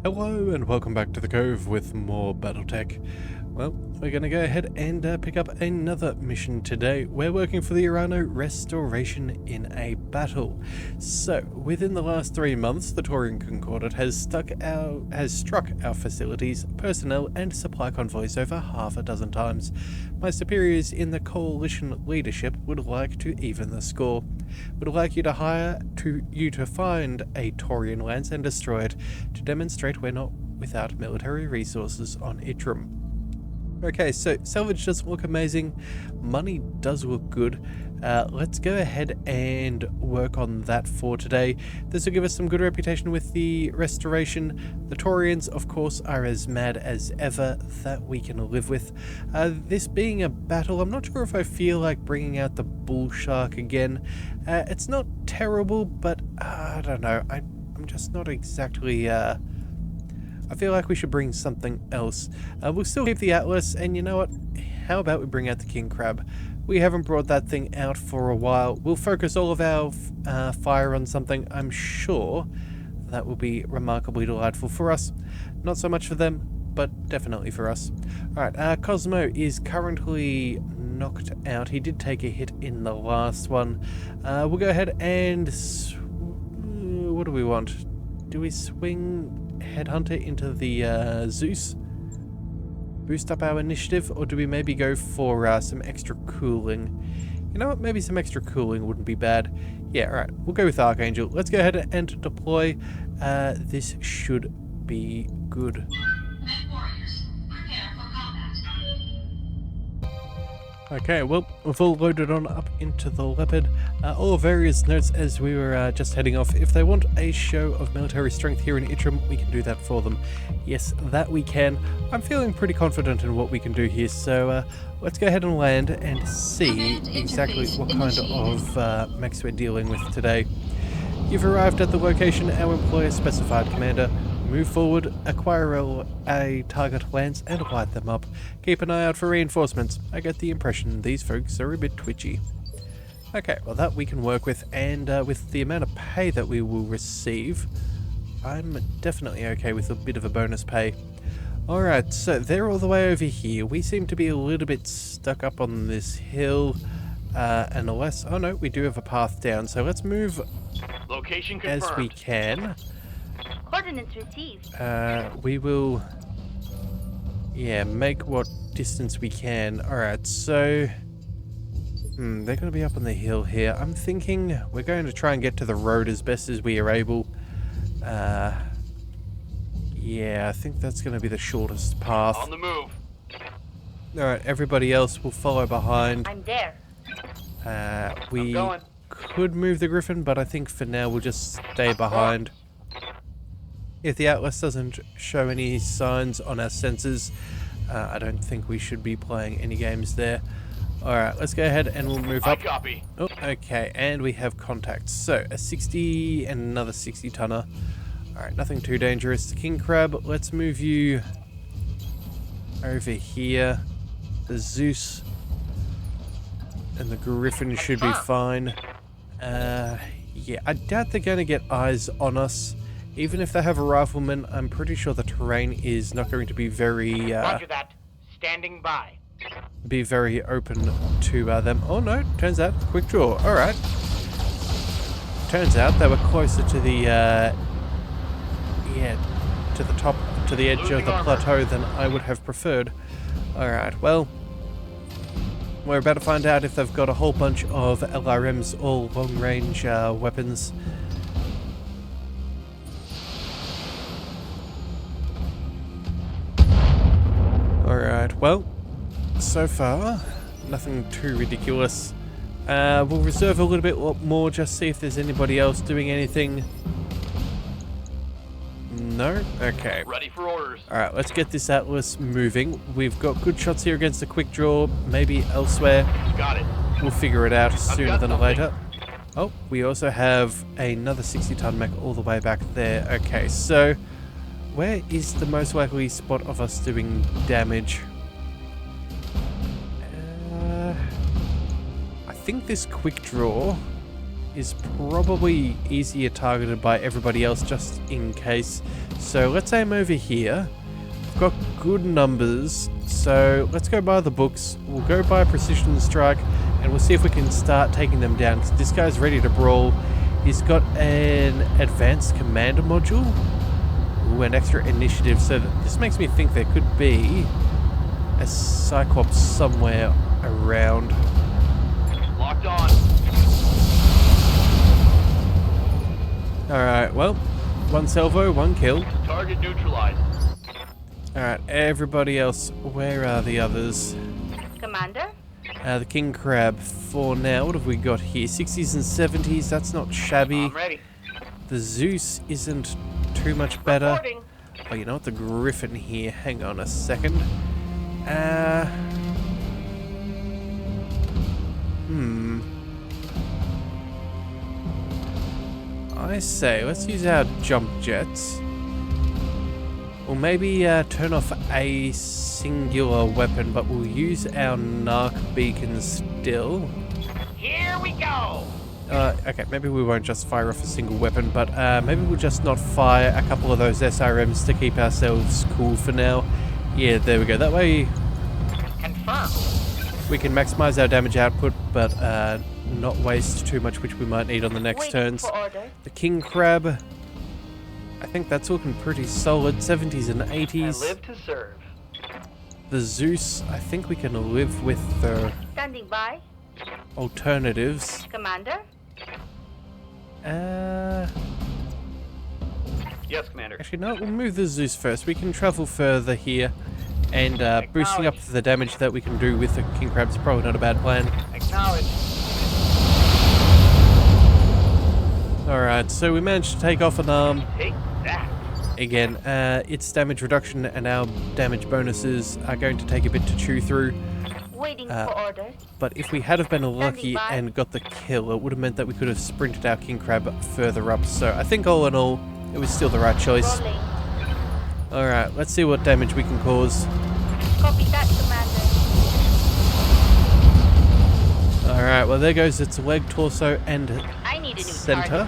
Hello and welcome back to the Cove with more BattleTech. Well, we're going to go ahead and pick up another mission today. We're working for the Urano Restoration in a battle. So, within the last 3 months, the Taurian Concordate has struck our facilities, personnel and supply convoys over half a dozen times. My superiors in the coalition leadership would like to even the score. Would like you to find a Taurian lance and destroy it to demonstrate we're not without military resources on Itram. Okay, so salvage doesn't look amazing, money does look good. Let's go ahead and work on that for today. This will give us some good reputation with the restoration. The Taurians, of course, are as mad as ever, that we can live with. This being a battle, I'm not sure if I feel like bringing out the bull shark again. It's not terrible, but I don't know, I'm just not exactly... I feel like we should bring something else. We'll still keep the Atlas, and you know what? How about we bring out the King Crab? We haven't brought that thing out for a while. We'll focus all of our fire on something. I'm sure that will be remarkably delightful for us. Not so much for them, but definitely for us. Alright, Cosmo is currently knocked out. He did take a hit in the last one. We'll go ahead and... what do we want? Do we swing... Headhunter into the Zeus, boost up our initiative, or do we maybe go for some extra cooling? You know what, maybe some extra cooling wouldn't be bad. Yeah, alright, we'll go with Archangel. Let's go ahead and deploy. This should be good. MechWarriors, prepare for combat. Okay, well, we've all loaded on up into the Leopard. All various notes as we were just heading off. If they want a show of military strength here in Itram, we can do that for them. Yes, that we can. I'm feeling pretty confident in what we can do here, so let's go ahead and land and see exactly what kind of mechs we're dealing with today. You've arrived at the location our employer specified, Commander. Move forward, acquire a target lance and light them up. Keep an eye out for reinforcements. I get the impression these folks are a bit twitchy. Okay, well that we can work with, and with the amount of pay that we will receive, I'm definitely okay with a bit of a bonus pay. Alright, so they're all the way over here. We seem to be a little bit stuck up on this hill, unless... oh no, we do have a path down, so let's move Location confirmed. as we can. Coordinates received. We will, yeah, make what distance we can. Alright, so, they're going to be up on the hill here. I'm thinking we're going to try and get to the road as best as we are able. Yeah, I think that's going to be the shortest path. On the move. Alright, everybody else will follow behind. I'm there. We going. could move the Griffin, but I think for now we'll just stay behind. If the Atlas doesn't show any signs on our sensors, I don't think we should be playing any games there. Alright, let's go ahead and we'll move up. Copy. Oh, okay, and we have contacts. So, a 60 and another 60 tonner. Alright, nothing too dangerous. King Crab, let's move you over here. The Zeus and the Griffin should be fine. Yeah, I doubt they're going to get eyes on us. Even if they have a rifleman, I'm pretty sure the terrain is not going to be very, Roger that. Standing by. be very open to them. Oh no, turns out, quick draw. Alright. Turns out they were closer to the, yeah, to the top, to the edge of the plateau than I would have preferred. Alright, well, we're about to find out if they've got a whole bunch of LRMs, all long-range weapons. Alright, well, so far, nothing too ridiculous. We'll reserve a little bit more, just see if there's anybody else doing anything. No? Okay. Ready for orders. Alright, let's get this Atlas moving. We've got good shots here against the quick draw, maybe elsewhere. Got it. We'll figure it out sooner than something. later. Oh, we also have another 60-ton mech all the way back there. Okay, so where is the most likely spot of us doing damage? I think this quick draw is probably easier targeted by everybody else just in case. So let's aim over here. We've got good numbers, so let's go by the books. We'll go by precision strike and we'll see if we can start taking them down, because this guy's ready to brawl. He's got an advanced commander module. Ooh, and extra initiative, so this makes me think there could be a Cyclops somewhere around. Locked on. Alright, well, one salvo, one kill. Target neutralized. Alright, everybody else, where are the others? Commander? The King Crab, for now, what have we got here? 60s and 70s, that's not shabby. I'm ready. The Zeus isn't too much better. Reporting. Oh, you know what? The Griffin here. Hang on a second. I say, let's use our jump jets. Or maybe turn off a singular weapon, but we'll use our narc beacon still. Here we go. Okay, maybe we won't just fire off a single weapon, but maybe we'll just not fire a couple of those SRMs to keep ourselves cool for now. Yeah, there we go. That way Confirm. we can maximize our damage output, but not waste too much, which we might need on the next Waiting turns. for order. The King Crab, I think that's looking pretty solid. 70s and I 80s. live to serve. The Zeus, I think we can live with the Standing by. alternatives. Commander? Yes, Commander. Actually, no, we'll move the Zeus first. We can travel further here, and boosting up the damage that we can do with the King Crab is probably not a bad plan. Acknowledge. Alright, so we managed to take off an arm. Take that. Again, its damage reduction and our damage bonuses are going to take a bit to chew through. Waiting for order. But if we had have been lucky by. and got the kill, it would have meant that we could have sprinted our King Crab further up. So I think all in all, it was still the right choice. Rolling. Alright, let's see what damage we can cause. Copy that, Commander. Alright, well there goes its leg, torso, and I need a new center. target.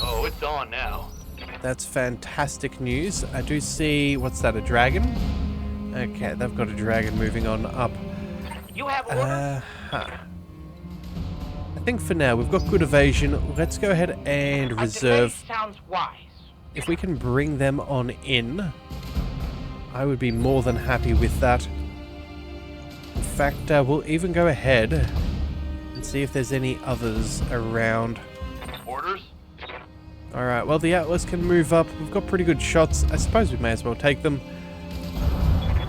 Oh, it's on now. That's fantastic news. I do see, what's that, a dragon? Okay, they've got a dragon moving on up. You have orders. I think for now we've got good evasion. Let's go ahead and A delay reserve. sounds wise. If we can bring them on in, I would be more than happy with that. In fact, we'll even go ahead and see if there's any others around. Orders. Alright, well the Atlas can move up. We've got pretty good shots. I suppose we may as well take them.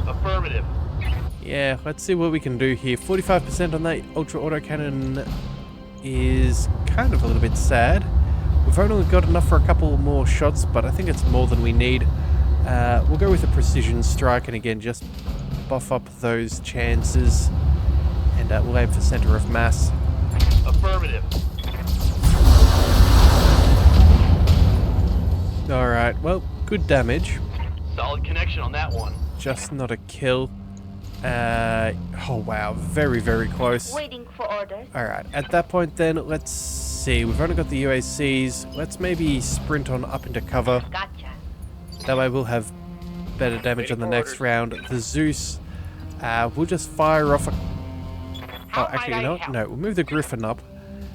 Affirmative. Yeah, let's see what we can do here. 45% on that ultra autocannon is kind of a little bit sad. We've only got enough for a couple more shots, but I think it's more than we need. We'll go with a precision strike, and again, just buff up those chances. And we'll aim for center of mass. Affirmative. Alright, well, good damage. Solid connection on that one. Just not a kill. Oh wow, very, very close. Waiting for orders. Alright, at that point then, let's see. We've only got the UACs. Let's maybe sprint on up into cover. Gotcha. That way we'll have better damage on the next round. The Zeus, we'll just fire off a... How Oh, actually, might you know I what? help? No, we'll move the Griffin up.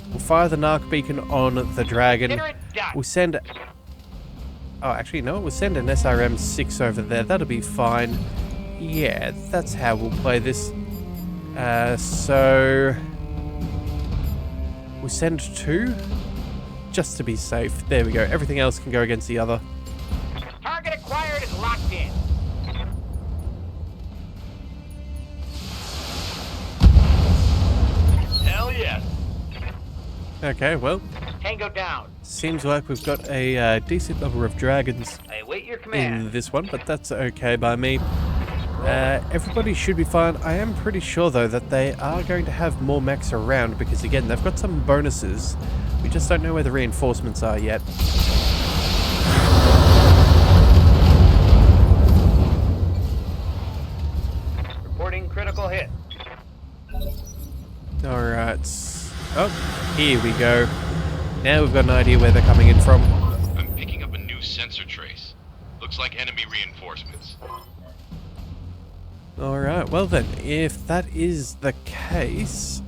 We'll fire the Narc Beacon on the Dragon. Consider it done. We'll send... Oh, actually, no, we'll send an SRM-6 over there. That'll be fine. Yeah, that's how we'll play this. So... We'll send 2, just to be safe. There we go. Everything else can go against the other. Target acquired and locked in. Hell yes. Okay, well, Tango down. seems like we've got a decent number of dragons I await your in command. this one, but that's okay by me. Everybody should be fine. I am pretty sure, though, that they are going to have more mechs around because, again, they've got some bonuses. We just don't know where the reinforcements are yet. Reporting critical hit. Alright. Oh, here we go. Now we've got an idea where they're coming in from. I'm picking up a new sensor trace. Looks like enemy reinforcements. Alright, well then, if that is the case,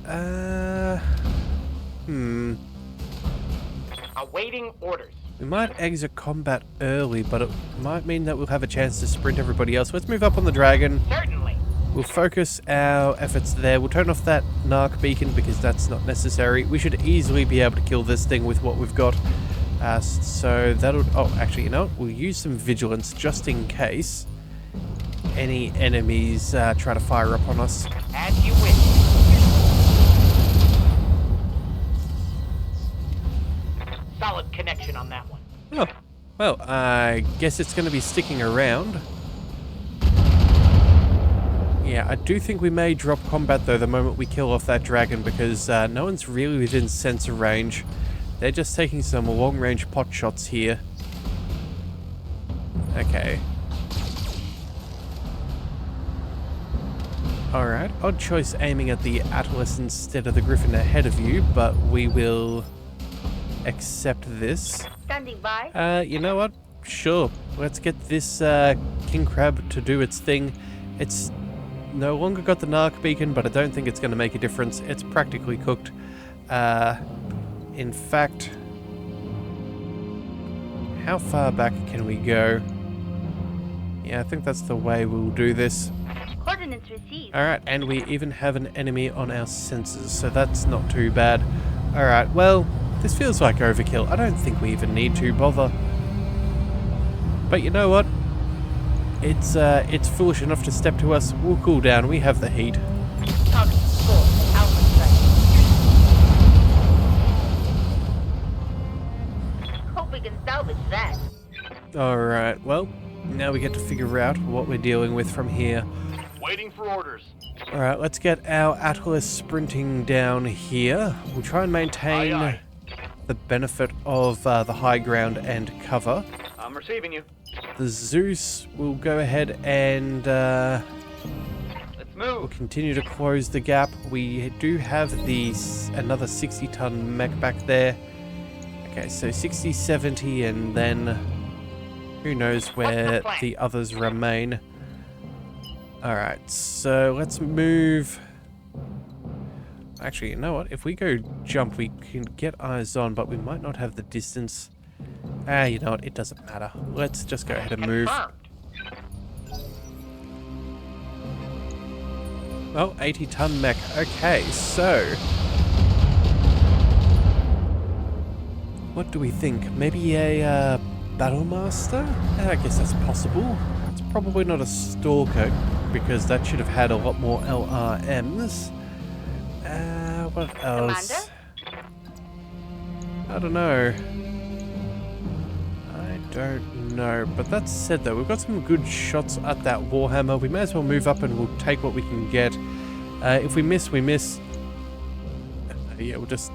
Awaiting orders. we might exit combat early, but it might mean that we'll have a chance to sprint everybody else. Let's move up on the dragon. Certainly. We'll focus our efforts there. We'll turn off that narc beacon because that's not necessary. We should easily be able to kill this thing with what we've got. So that'll... Oh, actually, you know what? We'll use some vigilance just in case any enemies try to fire up on us. As you wish. Solid connection on that one. Oh, well, I guess it's going to be sticking around. Yeah, I do think we may drop combat though the moment we kill off that dragon because no one's really within sensor range. They're just taking some long-range pot shots here. Okay. Alright, odd choice aiming at the Atlas instead of the Griffin ahead of you, but we will accept this. Standing by. You know what? Sure. Let's get this king crab to do its thing. It's no longer got the narc beacon, but I don't think it's going to make a difference. It's practically cooked. In fact, how far back can we go? Yeah, I think that's the way we'll do this. Coordinates received. Alright, and we even have an enemy on our sensors, so that's not too bad. Alright, well, this feels like overkill. I don't think we even need to bother. But you know what? It's foolish enough to step to us. We'll cool down. We have the heat. Target score. Alpha strike. Hope we can salvage that. Alright, well, now we get to figure out what we're dealing with from here. Waiting for orders. Alright, let's get our Atlas sprinting down here. We'll try and maintain Aye, aye. the benefit of the high ground and cover. I'm receiving you. The Zeus will go ahead and Let's we'll move. continue to close the gap. We do have another 60-ton mech back there. Okay, so 60, 70, and then who knows where plan? the others remain. Alright, so let's move. Actually, you know what? If we go jump, we can get eyes on, but we might not have the distance. You know what? It doesn't matter. Let's just go ahead and move. Confirmed. Oh, 80-ton mech. Okay, so what do we think? Maybe a battle master? I guess that's possible. It's probably not a stalker because that should have had a lot more LRMs. What else? I don't know. I don't know. But that said though, we've got some good shots at that Warhammer. We may as well move up and we'll take what we can get. If we miss, we miss. Yeah, we'll just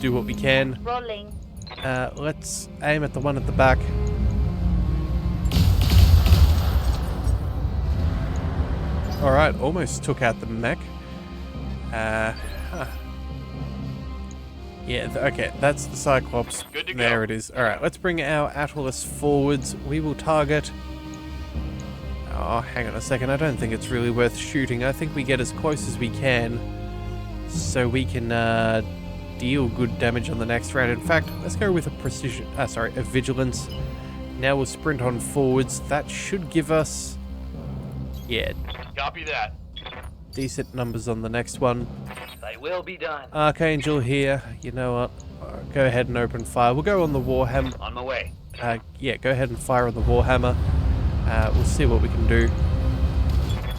do what we can. Rolling. Let's aim at the one at the back. Alright, almost took out the mech. Yeah, okay, that's the Cyclops. Good to go. There it is. Alright, let's bring our Atlas forwards. We will target... Oh, hang on a second. I don't think it's really worth shooting. I think we get as close as we can so we can deal good damage on the next round. In fact, let's go with a precision... a vigilance. Now we'll sprint on forwards. That should give us... Yeah, Copy that. decent numbers on the next one. They will be done. Archangel here. You know what? Go ahead and open fire. We'll go on the Warhammer. On my way. Yeah, go ahead and fire on the Warhammer. We'll see what we can do.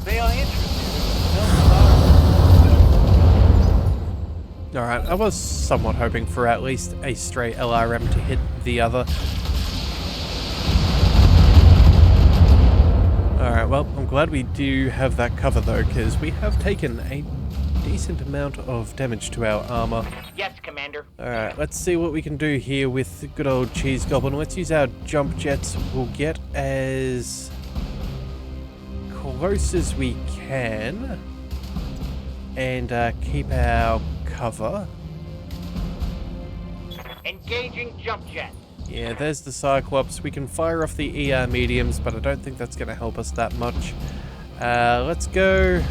They are interested. Alright, I was somewhat hoping for at least a stray LRM to hit the other. Alright, well, I'm glad we do have that cover though, because we have taken a decent amount of damage to our armor. Yes, Commander. Alright, let's see what we can do here with the good old Cheese Goblin. Let's use our jump jets. We'll get as close as we can and keep our cover. Engaging jump jet. Yeah, there's the Cyclops. We can fire off the ER mediums, but I don't think that's going to help us that much. Let's go.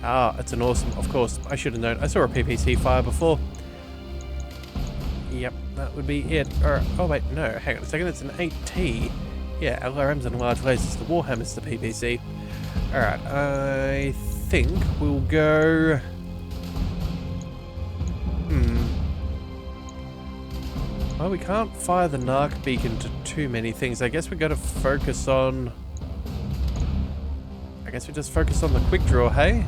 Ah, it's an awesome. Of course, I should have known. I saw a PPC fire before. Yep, that would be it. Or, oh wait, no, hang on a second. It's an 8T. Yeah, LRMs and large lasers. The Warhammer's the PPC. Alright, I think we'll go... Well, we can't fire the Narc beacon to too many things. I guess we got to focus on... I guess we just focus on the quick draw, hey?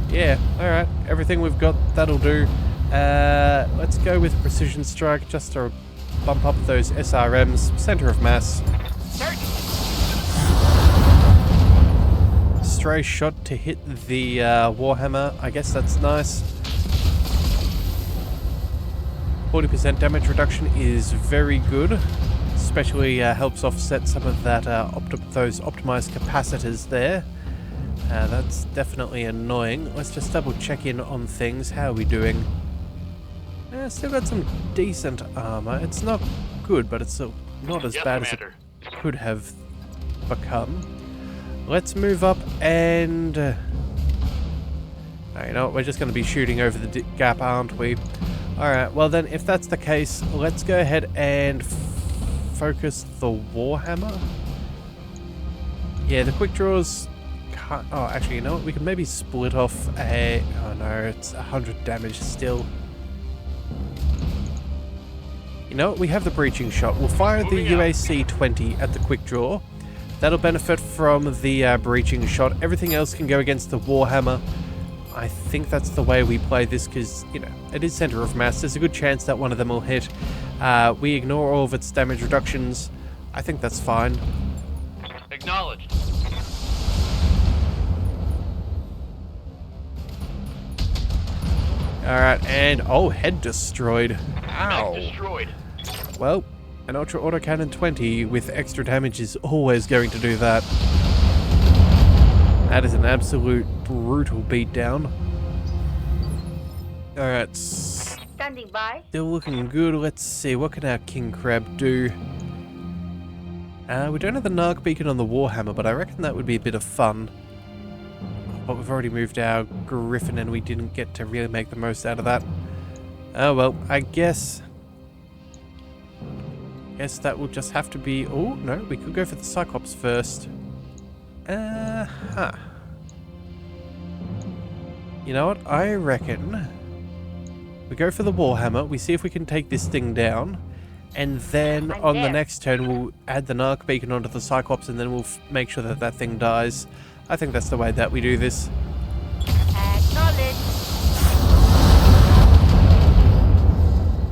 Yeah, alright. Everything we've got, that'll do. Let's go with Precision Strike just to bump up those SRMs. Center of mass. Stray shot to hit the Warhammer. I guess that's nice. 40% damage reduction is very good. Especially helps offset some of that those optimized capacitors there. That's definitely annoying. Let's just double check in on things. How are we doing? Still got some decent armor. It's not good, but it's not as bad as it could have become. Let's move up and... you know what? We're just going to be shooting over the gap, aren't we? Alright, well then, if that's the case, let's go ahead and focus the Warhammer. Yeah, the quick draws can't... Oh, actually, you know what? We can maybe split off a... Oh no, it's 100 damage still. You know what? We have the breaching shot. We'll fire the UAC-20 at the quick draw. That'll benefit from the breaching shot. Everything else can go against the Warhammer. I think that's the way we play this because, you know, it is center of mass. There's a good chance that one of them will hit. We ignore all of its damage reductions. I think that's fine. Acknowledged. Alright, and... Oh, head destroyed. Ow. Mech destroyed. Well, an Ultra Autocannon 20 with extra damage is always going to do that. That is an absolute brutal beatdown. Alright. Standing by. Still looking good. Let's see. What can our King Crab do? We don't have the Narc beacon on the Warhammer, but I reckon that would be a bit of fun. But we've already moved our Griffin and we didn't get to really make the most out of that. Oh well, I guess that will just have to be... Oh, no, we could go for the Cyclops first. You know what? I reckon we go for the Warhammer, we see if we can take this thing down, and then on the next turn we'll add the Narc beacon onto the Cyclops and then we'll make sure that that thing dies. I think that's the way that we do this. Acknowledge.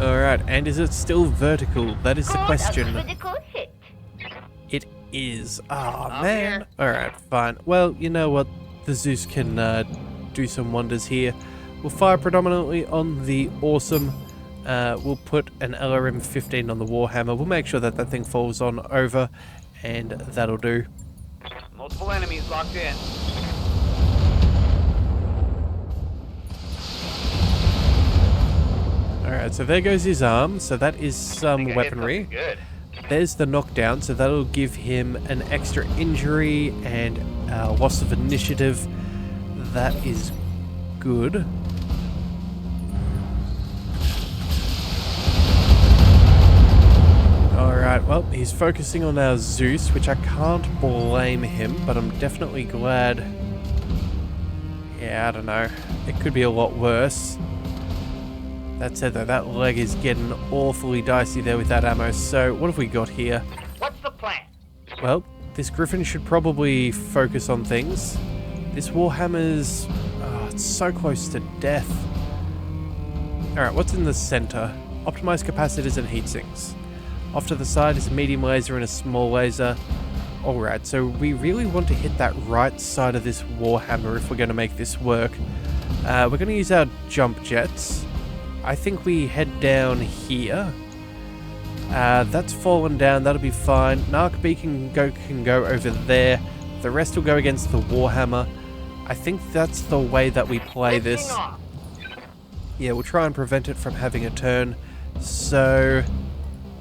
Alright, and is it still vertical? That is the question. Critical hit. It is. Ah, man. Alright, fine. Well, you know what? The Zeus can do some wonders here. We'll fire predominantly on the Awesome. We'll put an LRM-15 on the Warhammer. We'll make sure that that thing falls on over, and that'll do. Multiple enemies locked in. Alright, so there goes his arm. So that is some weaponry. Good. There's the knockdown, so that'll give him an extra injury and loss of initiative. That is good. Alright, well, he's focusing on our Zeus, which I can't blame him, but I'm definitely glad. Yeah, I don't know. It could be a lot worse. That said, though, that leg is getting awfully dicey there with that ammo, so what have we got here? What's the plan? Well, this Griffin should probably focus on things. This Warhammer's... Oh, it's so close to death. Alright, what's in the center? Optimized capacitors and heat sinks. Off to the side is a medium laser and a small laser. Alright, so we really want to hit that right side of this Warhammer if we're going to make this work. We're going to use our jump jets. I think we head down here. That's fallen down, that'll be fine. Narc beacon can go over there. The rest will go against the Warhammer. I think that's the way that we play this. Yeah, we'll try and prevent it from having a turn. So,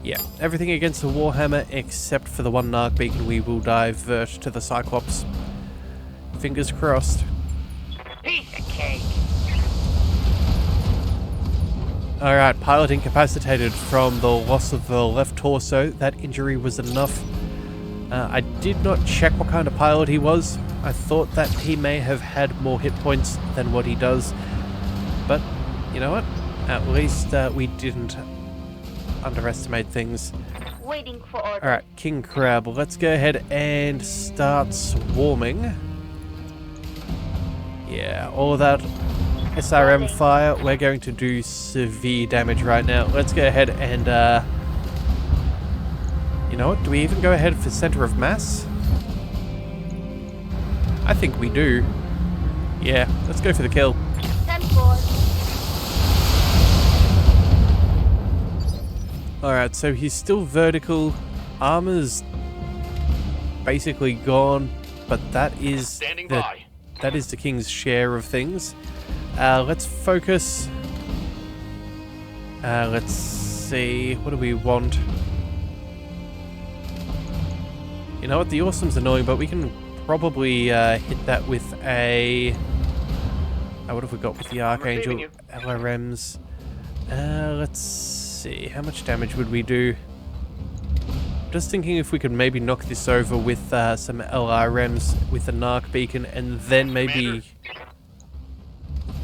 yeah, everything against the Warhammer except for the one Narc beacon we will divert to the Cyclops. Fingers crossed. Piece of cake. Alright, pilot incapacitated from the loss of the left torso. That injury was enough. I did not check what kind of pilot he was. I thought that he may have had more hit points than what he does. But, you know what? At least we didn't underestimate things. Waiting for orders. Alright, King Crab, let's go ahead and start swarming. Yeah, all of that SRM fire, we're going to do severe damage right now. Let's go ahead and, you know what, do we even go ahead for center of mass? I think we do. Yeah, let's go for the kill. 10-4. Alright, so he's still vertical. Armor's basically gone, but that is Standing by. that is the King's share of things. Let's focus. Let's see, what do we want? You know what, the Awesome's annoying, but we can probably hit that with a... what have we got with the Archangel? you. LRMs. Let's see, how much damage would we do? Just thinking if we could maybe knock this over with some LRMs with the Narc beacon and then maybe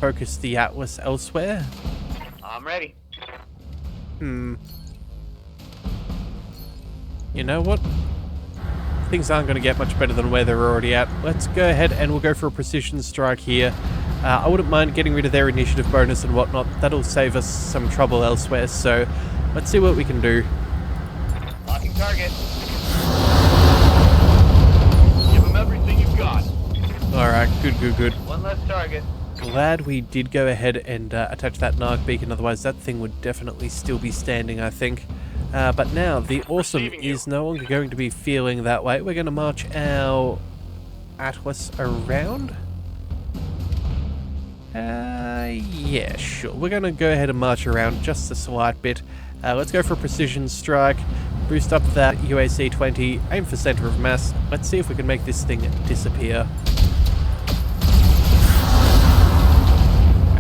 focus the Atlas elsewhere. I'm ready. You know what? Things aren't going to get much better than where they're already at. Let's go ahead and we'll go for a precision strike here. I wouldn't mind getting rid of their initiative bonus and whatnot. That'll save us some trouble elsewhere, so let's see what we can do. Locking target. Give him everything you've got. Alright, good. One less target. Glad we did go ahead and attach that Narc beacon, otherwise that thing would definitely still be standing, I think. But now, the Awesome Receiving you. is no longer going to be feeling that way. We're going to march our Atlas around. Yeah, sure. We're going to go ahead and march around just a slight bit. Let's go for a precision strike. Boost up that UAC-20. Aim for center of mass. Let's see if we can make this thing disappear.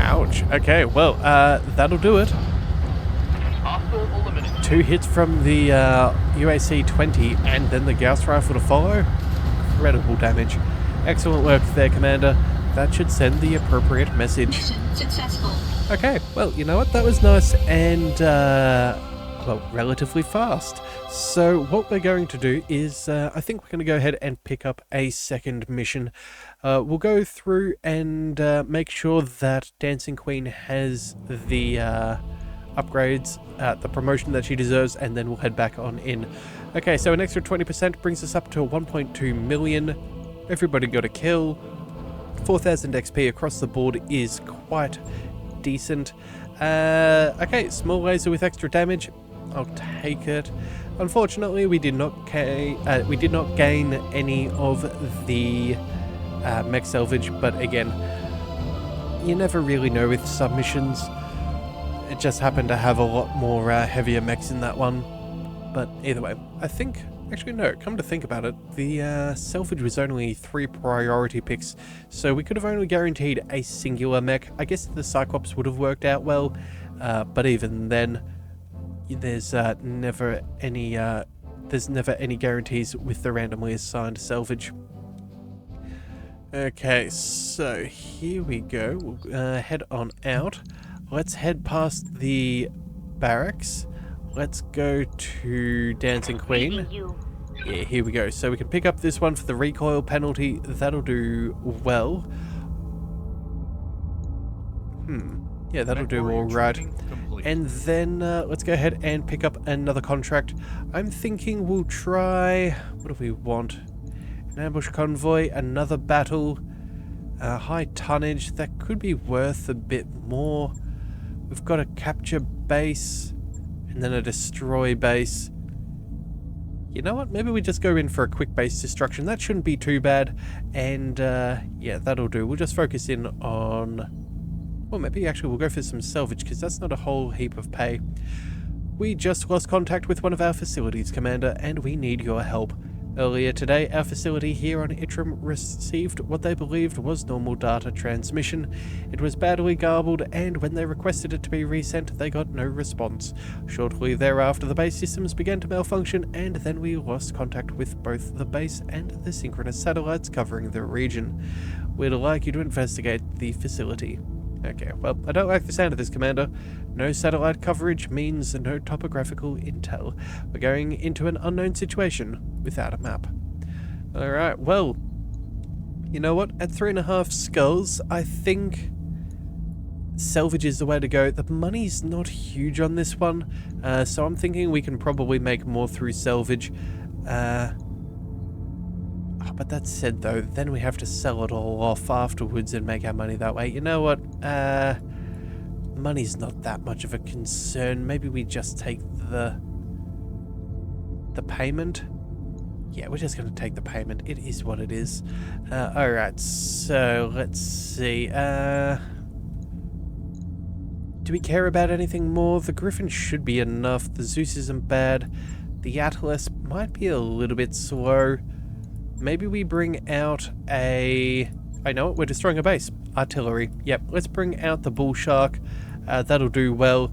Ouch. Okay, well, that'll do it. Hostile eliminated. 2 hits from the UAC-20 and then the Gauss rifle to follow. Incredible damage. Excellent work there, Commander. That should send the appropriate message. Mission successful. Okay, well, you know what? That was nice and, well, relatively fast. So what we're going to do is, I think we're going to go ahead and pick up a second mission. We'll go through and make sure that Dancing Queen has the upgrades, the promotion that she deserves, and then we'll head back on in. Okay, so an extra 20% brings us up to 1.2 million. Everybody got a kill. 4,000 XP across the board is quite decent. Okay, small laser with extra damage. I'll take it. Unfortunately, we did not gain any of the mech salvage, but again, you never really know with submissions. It just happened to have a lot more heavier mechs in that one. But either way, I think... Actually, no, come to think about it, the salvage was only 3 priority picks, so we could have only guaranteed a singular mech. I guess the Cyclops would have worked out well, but even then, there's never any guarantees with the randomly assigned salvage. Okay, so here we go. We'll head on out. Let's head past the barracks. Let's go to Dancing Queen. Leaving you. Yeah, here we go. So we can pick up this one for the recoil penalty. That'll do well. Yeah, that'll do all right. And then let's go ahead and pick up another contract. I'm thinking we'll try... What do we want? An ambush convoy, another battle, high tonnage. That could be worth a bit more. We've got a capture base and then a destroy base. You know what? Maybe we just go in for a quick base destruction. That shouldn't be too bad. And yeah, that'll do. We'll just focus in on... Well, maybe actually we'll go for some salvage because that's not a whole heap of pay. We just lost contact with one of our facilities, Commander, and we need your help. Earlier today, our facility here on Itram received what they believed was normal data transmission. It was badly garbled, and when they requested it to be resent, they got no response. Shortly thereafter, the base systems began to malfunction, and then we lost contact with both the base and the synchronous satellites covering the region. We'd like you to investigate the facility. Okay, well, I don't like the sound of this, Commander. No satellite coverage means no topographical intel. We're going into an unknown situation without a map. Alright, well, you know what? At 3.5 skulls, I think salvage is the way to go. The money's not huge on this one, so I'm thinking we can probably make more through salvage. But that said, though, then we have to sell it all off afterwards and make our money that way. You know what? Money's not that much of a concern. Maybe we just take the payment. Yeah, we're just going to take the payment. It is what it is. Alright, so let's see. Do we care about anything more? The Griffin should be enough. The Zeus isn't bad. The Atlas might be a little bit slow. Maybe we bring out a... I know it, we're destroying a base. Artillery. Yep, let's bring out the Bull Shark. That'll do well.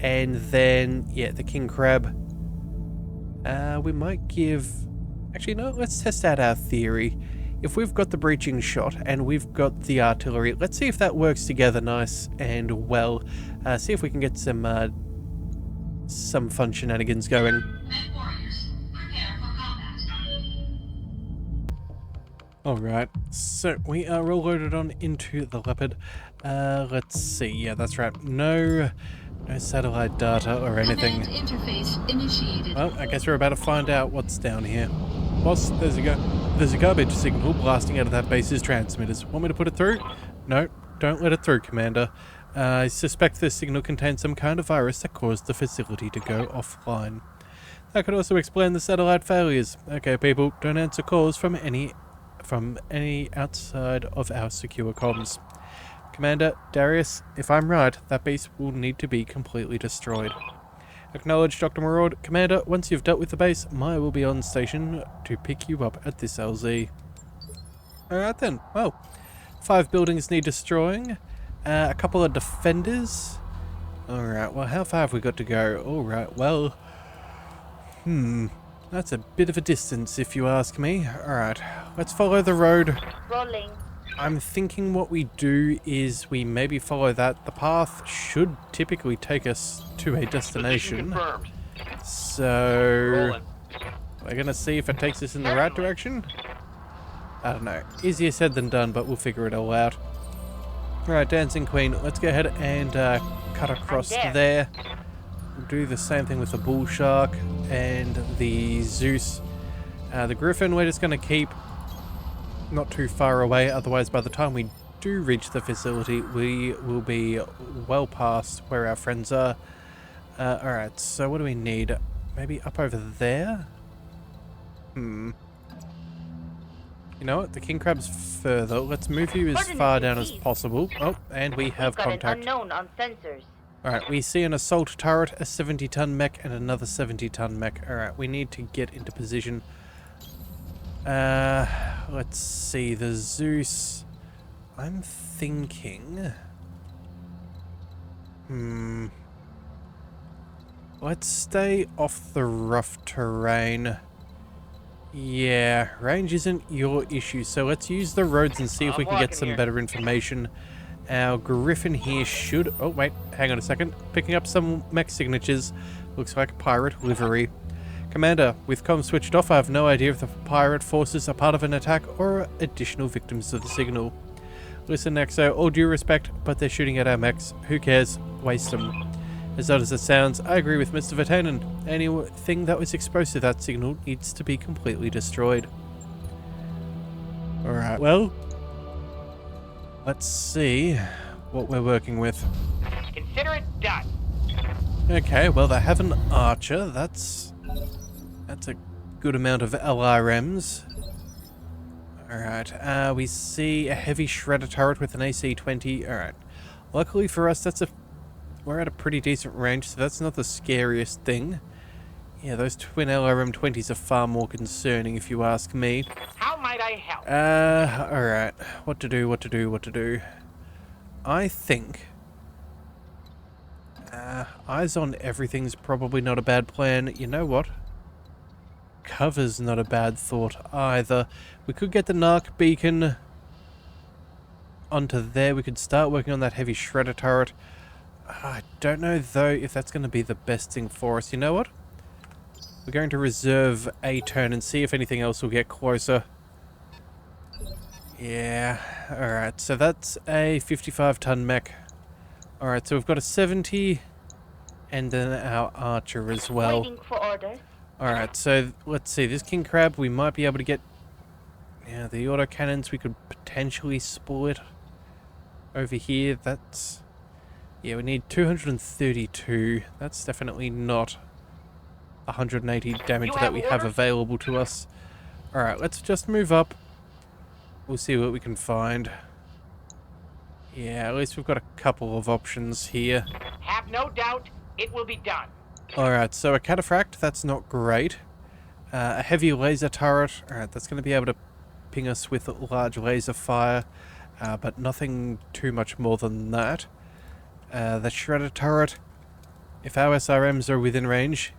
And then, yeah, the King Crab. We might give... Actually, no, let's test out our theory. If we've got the breaching shot and we've got the artillery, let's see if that works together nice and well. See if we can get some fun shenanigans going. MechWarriors, prepare for combat. Alright, so we are all loaded on into the Leopard. Let's see, yeah, that's right. No satellite data or anything. Command interface initiated. Well, I guess we're about to find out what's down here. Boss, there's a garbage signal blasting out of that base's transmitters. Want me to put it through? No, don't let it through, Commander. I suspect this signal contains some kind of virus that caused the facility to go offline. That could also explain the satellite failures. Okay, people, don't answer calls from any outside of our secure comms. Commander, Darius, if I'm right, that base will need to be completely destroyed. Acknowledged, Dr. Maraud. Commander, once you've dealt with the base, Maya will be on station to pick you up at this LZ. Alright then, well, 5 buildings need destroying, a couple of defenders. Alright, well, how far have we got to go? Alright, well, that's a bit of a distance if you ask me. Alright, let's follow the road. Rolling. I'm thinking what we do is we maybe follow that. The path should typically take us to a Position destination. confirmed. So Rolling. we're gonna see if it takes us in the right direction. I don't know. Easier said than done, but we'll figure it all out. Alright, Dancing Queen, let's go ahead and cut across I'm there. We'll do the same thing with the Bull Shark and the Zeus. The Griffin, we're just gonna keep not too far away, otherwise by the time we do reach the facility, we will be well past where our friends are. Alright, so what do we need? Maybe up over there? You know what? The King Crab's further. Let's move you as far down as possible. Oh, and we have We've got contact. an unknown on sensors. Alright, we see an assault turret, a 70-ton mech, and another 70-ton mech. Alright, we need to get into position. Let's see, the Zeus. I'm thinking... Let's stay off the rough terrain. Yeah, range isn't your issue, so let's use the roads and see if we can get some better information. Our Griffin here should... Oh, wait, hang on a second. Picking up some mech signatures. Looks like pirate livery. Commander, with comms switched off, I have no idea if the pirate forces are part of an attack or additional victims of the signal. Listen, Nexo, all due respect, but they're shooting at our mechs. Who cares? Waste them. As odd as it sounds, I agree with Mr. Vatanen. Anything that was exposed to that signal needs to be completely destroyed. Alright, well, let's see what we're working with. Consider it done. Okay, well, they have an archer. That's a good amount of LRMs. Alright, we see a heavy shredder turret with an AC-20. Alright. Luckily for us, that's a we're at a pretty decent range, so that's not the scariest thing. Yeah, those twin LRM-20s are far more concerning, if you ask me. How might I help? Alright. What to do? I think... eyes on everything's probably not a bad plan. You know what? Cover's not a bad thought either. We could get the narc beacon onto there. We could start working on that heavy shredder turret. I don't know, though, if that's going to be the best thing for us. You know what? We're going to reserve a turn and see if anything else will get closer. Yeah, alright. So that's a 55-ton mech. Alright, so we've got a 70 and then our archer as well. Waiting for orders. Alright, so let's see. This king crab, we might be able to get... Yeah, the autocannons, we could potentially split over here. That's... Yeah, we need 232. That's definitely not 180 damage that we have available to us. Alright, let's just move up. We'll see what we can find. Yeah, at least we've got a couple of options here. Have no doubt, it will be done. Alright, so a cataphract, that's not great. A heavy laser turret, alright, that's going to be able to ping us with large laser fire, but nothing too much more than that. The shredder turret, if our SRMs are within range,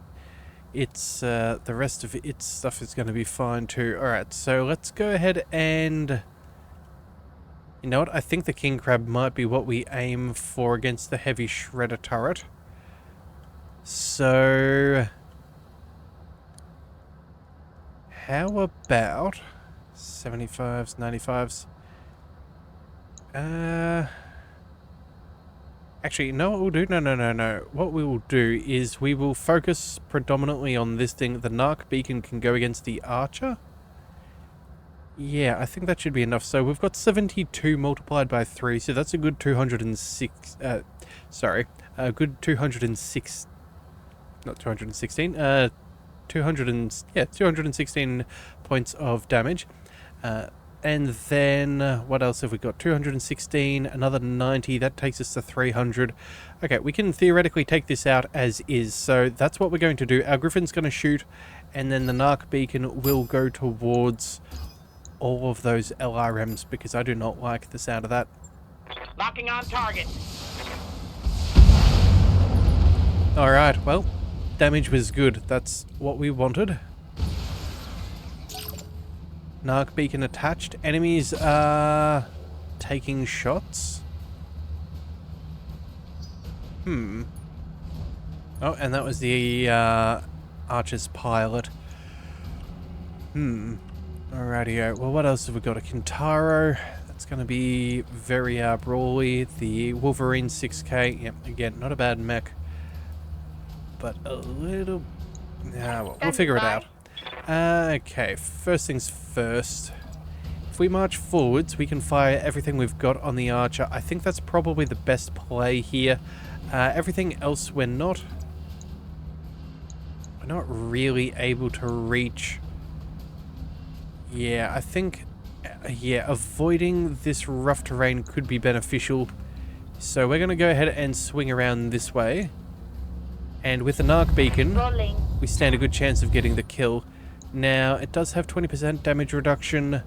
it's the rest of its stuff is going to be fine too. Alright, so let's go ahead and... You know what? I think the king crab might be what we aim for against the heavy shredder turret. So... How about... 75s, 95s? Actually, no, what we'll do? No. What we will do is we will focus predominantly on this thing. The narc beacon can go against the archer. Yeah, I think that should be enough. So we've got 72 multiplied by 3, so that's a good 206... a good 206... Not 216, 216 points of damage. And then, what else have we got? 216, another 90, that takes us to 300. Okay, we can theoretically take this out as is, so that's what we're going to do. Our Griffin's going to shoot, and then the narc beacon will go towards all of those LRMs, because I do not like the sound of that. Locking on target. Alright, well, damage was good. That's what we wanted. Narc beacon attached. Enemies are taking shots. Oh, and that was the Archer's pilot. Alrighty, well, what else have we got? A Kintaro. That's going to be very brawly. The Wolverine 6K. Yep, again, not a bad mech. But a little... well, we'll figure it out. Okay, first things first. If we march forwards, we can fire everything we've got on the archer. I think that's probably the best play here. Everything else we're not really able to reach. Yeah, I think avoiding this rough terrain could be beneficial. So we're going to go ahead and swing around this way. And with the narc beacon, we stand a good chance of getting the kill. Now, it does have 20% damage reduction.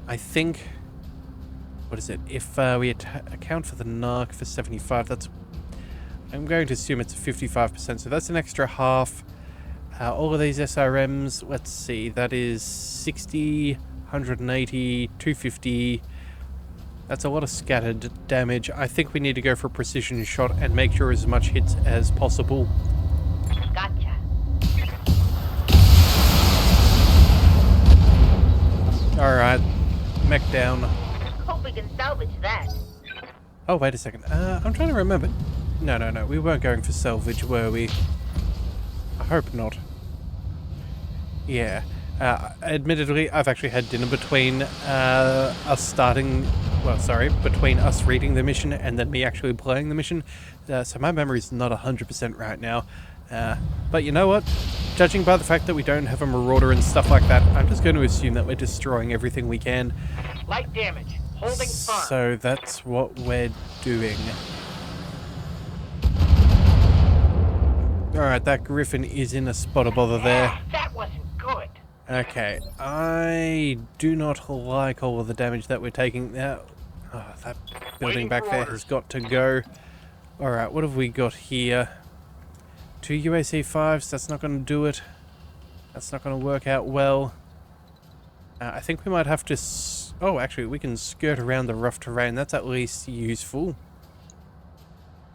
I think... What is it? If we account for the narc for 75, that's... I'm going to assume it's 55%, so that's an extra half. All of these SRMs, let's see, that is 60, 180, 250. That's a lot of scattered damage. I think we need to go for a precision shot and make sure as much hits as possible. Gotcha. Alright, mech down. Hope we can salvage that. Oh, wait a second. I'm trying to remember. No, we weren't going for salvage, were we? I hope not. Yeah. Admittedly, I've actually had dinner between between us reading the mission and then me actually playing the mission. So my memory's not 100% right now. But you know what? Judging by the fact that we don't have a marauder and stuff like that, I'm just going to assume that we're destroying everything we can. Light damage. Holding firm. So that's what we're doing. Alright, that Griffin is in a spot of bother there. That wasn't good. Okay, I do not like all of the damage that we're taking now. Oh, that building Waiting back for there orders. has got to go. Alright, what have we got here? 2 UAC 5s, that's not going to do it. That's not going to work out well. I think we might have to... oh, actually, we can skirt around the rough terrain. That's at least useful.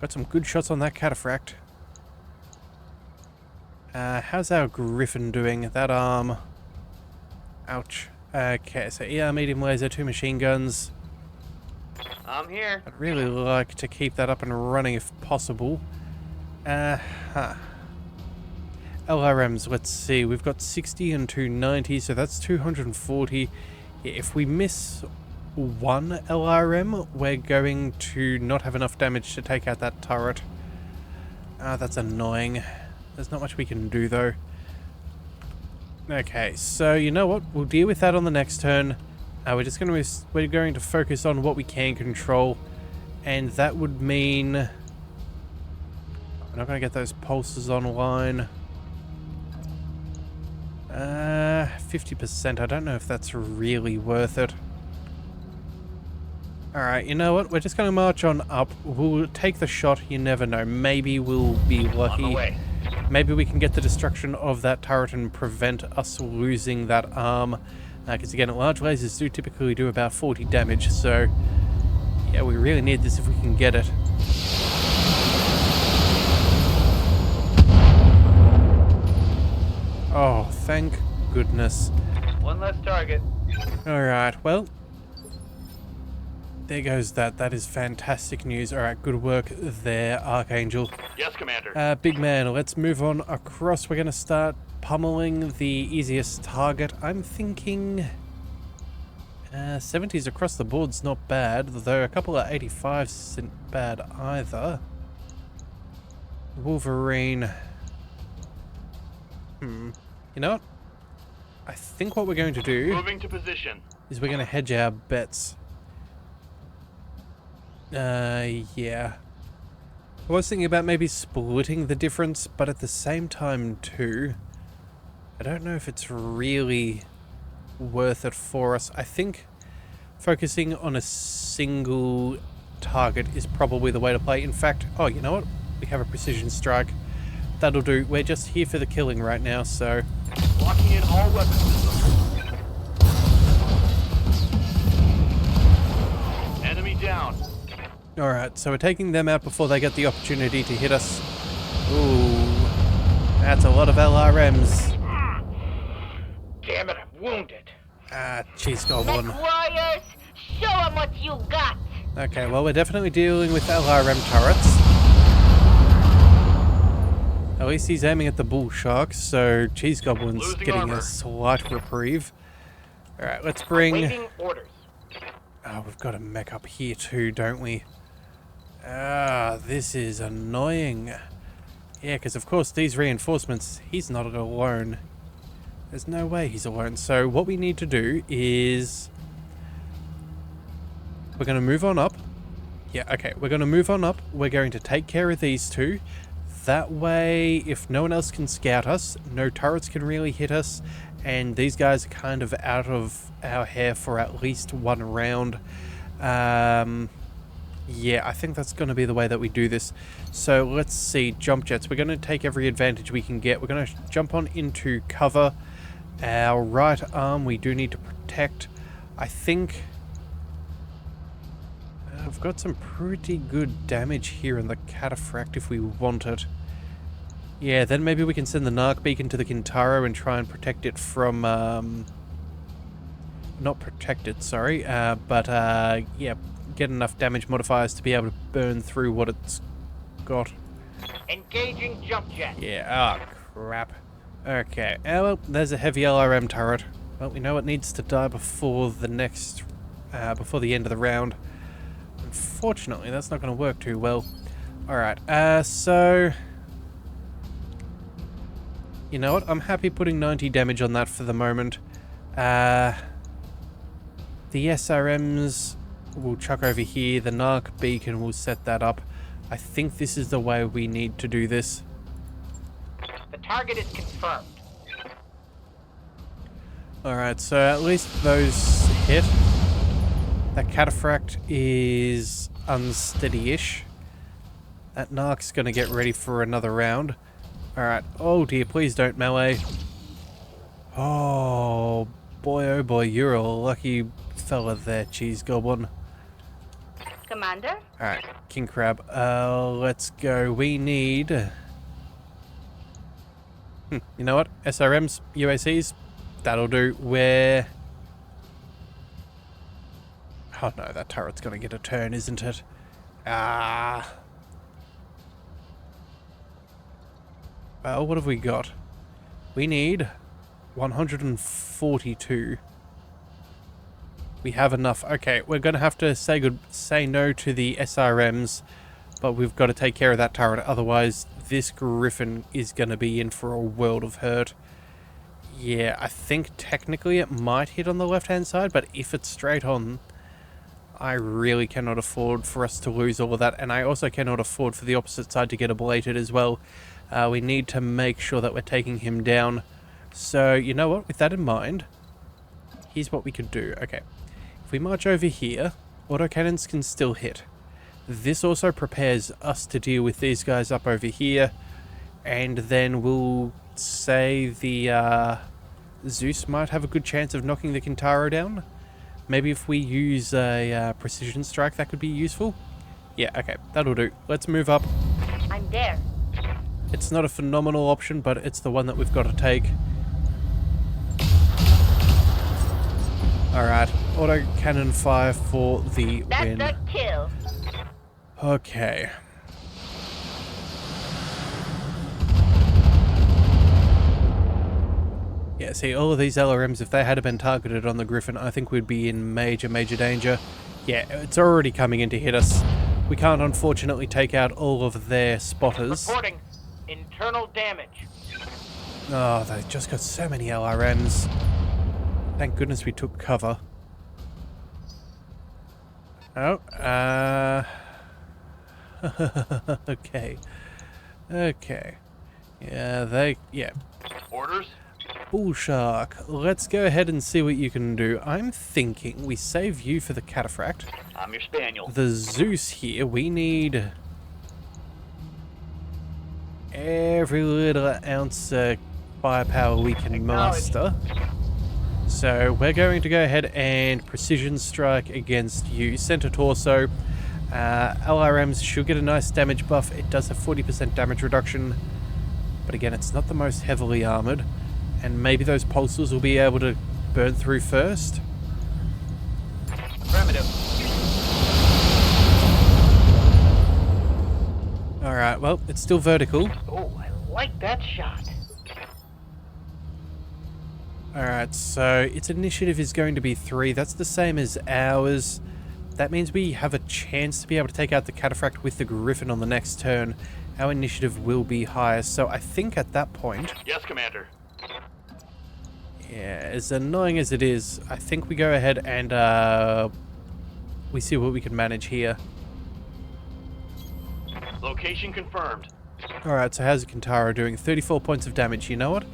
Got some good shots on that cataphract. How's our Griffin doing? That arm... ouch. Okay, so ER medium laser, 2 machine guns. I'm here. I'd really like to keep that up and running if possible. LRMs, let's see. We've got 60 and 290, so that's 240. If we miss one LRM, we're going to not have enough damage to take out that turret. That's annoying. There's not much we can do, though. Okay, so you know what? We'll deal with that on the next turn. We're going to focus on what we can control, and that would mean we're not going to get those pulses online. 50%. I don't know if that's really worth it. Alright, you know what? We're just going to march on up. We'll take the shot. You never know. Maybe we'll be lucky. On the way. Maybe we can get the destruction of that turret and prevent us losing that arm. Because again, large lasers do typically do about 40 damage. So, yeah, we really need this if we can get it. Oh, thank goodness. One less target. Alright, well, there goes that. That is fantastic news. Alright, good work there, Archangel. Yes, Commander. Big man, let's move on across. We're going to start pummeling the easiest target. I'm thinking 70s across the board's not bad, though a couple of 85s isn't bad either. Wolverine. You know what? I think what we're going to do Moving to position. is we're going to hedge our bets. Yeah. I was thinking about maybe splitting the difference, but at the same time too, I don't know if it's really worth it for us. I think focusing on a single target is probably the way to play. In fact, oh, you know what? We have a precision strike. That'll do. We're just here for the killing right now, so... Locking in all weapon systems. Enemy down. Alright, so we're taking them out before they get the opportunity to hit us. Ooh. That's a lot of LRMs. Damn it, I'm wounded. Cheese goblin. MechWarriors, show 'em what you got. Okay, well, we're definitely dealing with LRM turrets. At least he's aiming at the bull shark, so Cheese Goblin's Losing getting armor. a slight reprieve. Alright, let's bring... Waiting orders. Oh, we've got a mech up here too, don't we? This is annoying. Yeah, because of course these reinforcements, he's not alone. There's no way he's alone. So what we need to do is... we're going to move on up. Yeah, okay, we're going to move on up. We're going to take care of these two. That way, if no one else can scout us, no turrets can really hit us, and these guys are kind of out of our hair for at least one round. Yeah, I think that's going to be the way that we do this. So let's see, jump jets. We're going to take every advantage we can get. We're going to jump on into cover. Our right arm we do need to protect. I think... I've got some pretty good damage here in the cataphract if we want it. Yeah, then maybe we can send the Narc beacon to the Kintaro and try and protect it from... not protect it, sorry. Yeah, get enough damage modifiers to be able to burn through what it's got. Engaging jump jet. Yeah, oh crap. Okay, well, there's a heavy LRM turret. Well, we know it needs to die before the next... before the end of the round. Unfortunately, that's not going to work too well. Alright, so... you know what? I'm happy putting 90 damage on that for the moment. The SRMs will chuck over here. The Narc beacon will set that up. I think this is the way we need to do this. Target is confirmed. Alright, so at least those hit. That cataphract is unsteady-ish. That narc's gonna get ready for another round. Alright, oh dear, please don't melee. Oh boy, you're a lucky fella there, cheese goblin. Commander? Alright, king crab, let's go. We need... you know what? SRMs, UACs, that'll do. Where... oh no, that turret's gonna get a turn, isn't it? Ah. Well, what have we got? We need 142. We have enough. Okay, we're gonna have to say no to the SRMs, but we've got to take care of that turret. Otherwise, this Griffin is gonna be in for a world of hurt. Yeah, I think technically it might hit on the left-hand side, but if it's straight on, I really cannot afford for us to lose all of that, and I also cannot afford for the opposite side to get ablated as well. We need to make sure that we're taking him down. So, you know what? With that in mind, here's what we could do. Okay. If we march over here, autocannons can still hit. This also prepares us to deal with these guys up over here. And then we'll say the Zeus might have a good chance of knocking the Kintaro down. Maybe if we use a precision strike, that could be useful. Yeah, okay. That'll do. Let's move up. I'm there. It's not a phenomenal option, but it's the one that we've got to take. Alright, auto cannon fire for the win. That's a kill. Okay. Yeah, see, all of these LRMs, if they had been targeted on the Griffin, I think we'd be in major danger. Yeah, it's already coming in to hit us. We can't, unfortunately, take out all of their spotters. Reporting internal damage. Oh, they've just got so many LRMs. Thank goodness we took cover. Oh, okay. Okay. Yeah. Orders? Bull Shark, let's go ahead and see what you can do. I'm thinking we save you for the cataphract. I'm your spaniel. The Zeus here, we need every little ounce of firepower we can muster. So we're going to go ahead and precision strike against you. Center torso. LRMs should get a nice damage buff. It does have 40% damage reduction. But again, it's not the most heavily armored. And maybe those pulsers will be able to burn through first. Affirmative. Alright, well, it's still vertical. Oh, I like that shot. Alright, so its initiative is going to be 3. That's the same as ours. That means we have a chance to be able to take out the cataphract with the Griffin on the next turn. Our initiative will be higher, so I think at that point... Yes, Commander. Yeah, as annoying as it is, I think we go ahead and we see what we can manage here. Location confirmed. Alright, so how's Kintaro doing? 34 points of damage. You know what?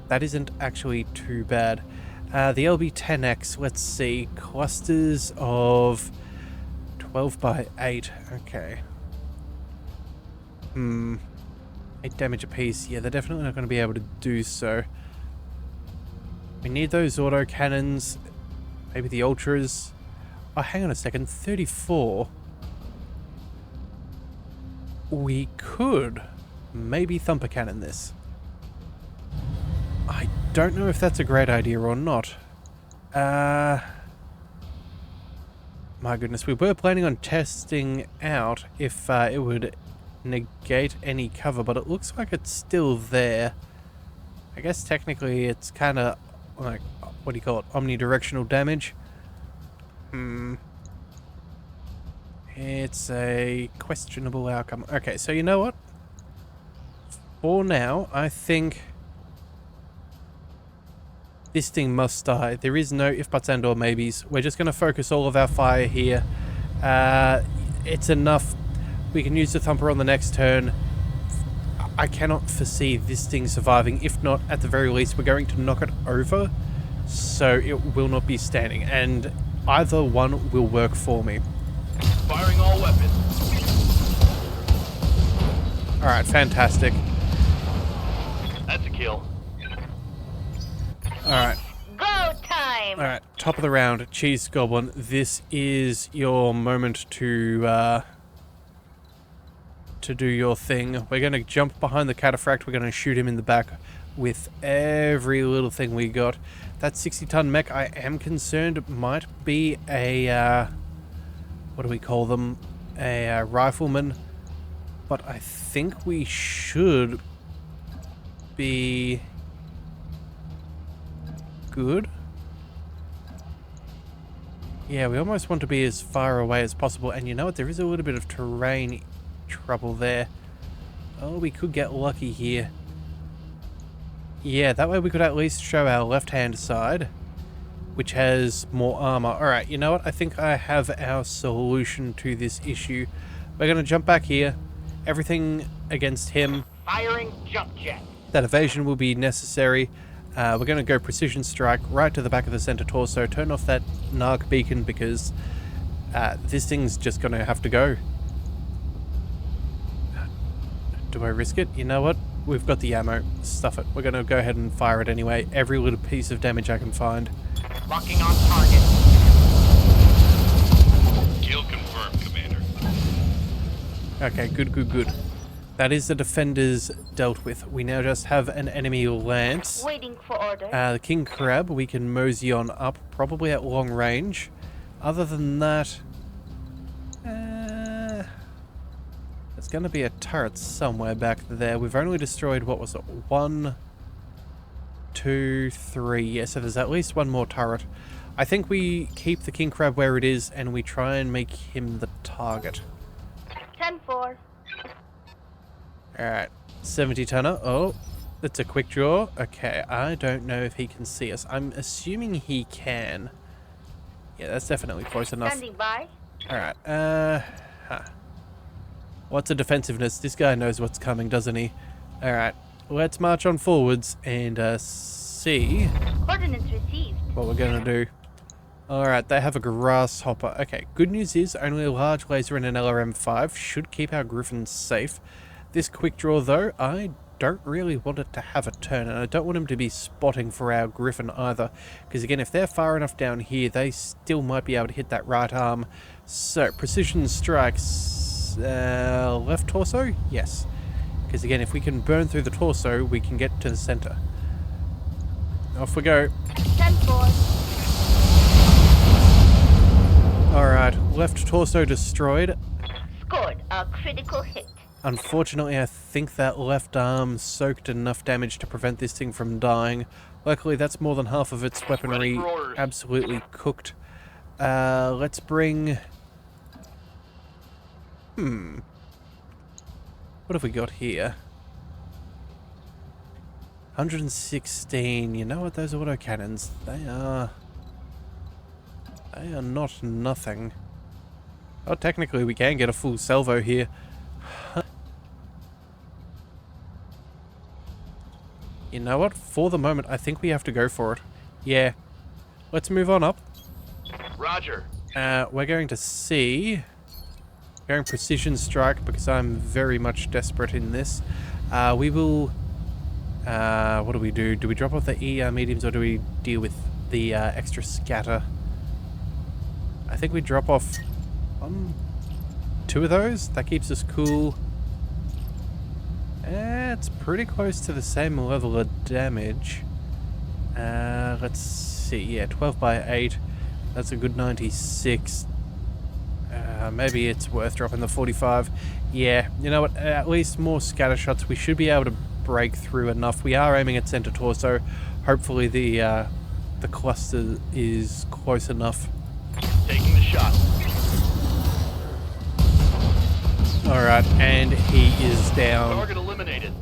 That isn't actually too bad. The LB-10X, let's see. Clusters of 12 by 8. Okay. 8 damage apiece. Yeah, they're definitely not going to be able to do so. We need those auto cannons. Maybe the ultras. Oh, hang on a second. 34. We could maybe thumper cannon this. I don't know if that's a great idea or not. My goodness, we were planning on testing out if it would negate any cover, but it looks like it's still there. I guess technically it's kind of like, what do you call it, omnidirectional damage? It's a questionable outcome. Okay, so you know what? For now, I think this thing must die. There is no if, buts, and or maybes. We're just going to focus all of our fire here. It's enough. We can use the thumper on the next turn. I cannot foresee this thing surviving. If not, at the very least, we're going to knock it over, so it will not be standing. And either one will work for me. Firing all weapons. Alright, fantastic. That's a kill. Alright, Go time! alright. Top of the round, Cheese Goblin. This is your moment to do your thing. We're going to jump behind the cataphract. We're going to shoot him in the back with every little thing we got. That 60-ton mech, I am concerned, might be a, what do we call them? A rifleman. But I think we should be good. Yeah, we almost want to be as far away as possible. And you know what? There is a little bit of terrain trouble there. Oh, we could get lucky here. Yeah, that way we could at least show our left-hand side, which has more armor. Alright, you know what? I think I have our solution to this issue. We're going to jump back here. Everything against him. Firing jump jet. That evasion will be necessary. We're going to go precision strike right to the back of the center torso. Turn off that narc beacon because this thing's just going to have to go. Do I risk it? You know what? We've got the ammo. Stuff it. We're going to go ahead and fire it anyway. Every little piece of damage I can find. Locking on target. Kill confirmed, Commander. Okay, good, good, good. That is the defenders dealt with. We now just have an enemy lance. Waiting for order. The king crab, we can mosey on up, probably at long range. Other than that, there's going to be a turret somewhere back there. We've only destroyed, what was it, 1, 2, 3. Yeah, so there's at least one more turret. I think we keep the king crab where it is and we try and make him the target. 10-4. Alright, 70-tonner. Oh, that's a quick draw. Okay, I don't know if he can see us. I'm assuming he can. Yeah, that's definitely close enough. Standing by. Alright, what's a defensiveness? This guy knows what's coming, doesn't he? Alright, let's march on forwards and see Coordinates received. what we're gonna do. Alright, they have a grasshopper. Okay, good news is only a large laser and an LRM-5 should keep our griffins safe. This quick draw, though, I don't really want it to have a turn, and I don't want him to be spotting for our griffin either. Because again, if they're far enough down here, they still might be able to hit that right arm. So, precision strikes, left torso? Yes. Because again, if we can burn through the torso, we can get to the center. Off we go. 10-4. Alright, left torso destroyed. Scored a critical hit. Unfortunately, I think that left arm soaked enough damage to prevent this thing from dying. Luckily, that's more than half of its weaponry absolutely cooked. Let's bring... What have we got here? 116. You know what? Those autocannons, they are not nothing. Oh, technically we can get a full salvo here. You know what? For the moment, I think we have to go for it. Yeah. Let's move on up. Roger. We're going to see... Going precision strike because I'm very much desperate in this. We will... what do we do? Do we drop off the ER mediums or do we deal with the extra scatter? I think we drop off 2 of those. That keeps us cool. It's pretty close to the same level of damage. Let's see. Yeah, 12 by 8. That's a good 96. Maybe it's worth dropping the 45. Yeah, you know what? At least more scatter shots. We should be able to break through enough. We are aiming at center torso. Hopefully the cluster is close enough. Taking the shot. Alright, and he is down. Target eliminated.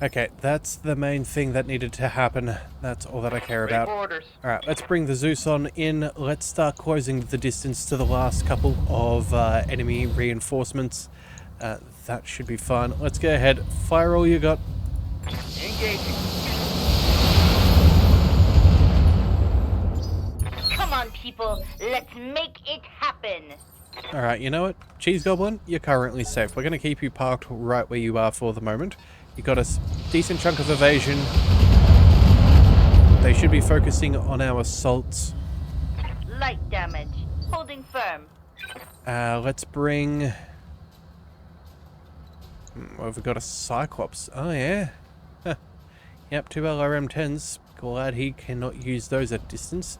Okay, that's the main thing that needed to happen. That's all that I care Ready about. for orders. Alright, let's bring the Zeus on in. Let's start closing the distance to the last couple of enemy reinforcements. that should be fine. Let's go ahead. Fire all you got. Engaging. Come on, people. Let's make it happen. Alright, you know what? Cheese Goblin, you're currently safe. We're going to keep you parked right where you are for the moment. You got a decent chunk of evasion. They should be focusing on our assaults. Light damage. Holding firm. Let's bring... Well, we've got a Cyclops. Oh, yeah. Huh. Yep, 2 LRM-10s. Glad he cannot use those at distance.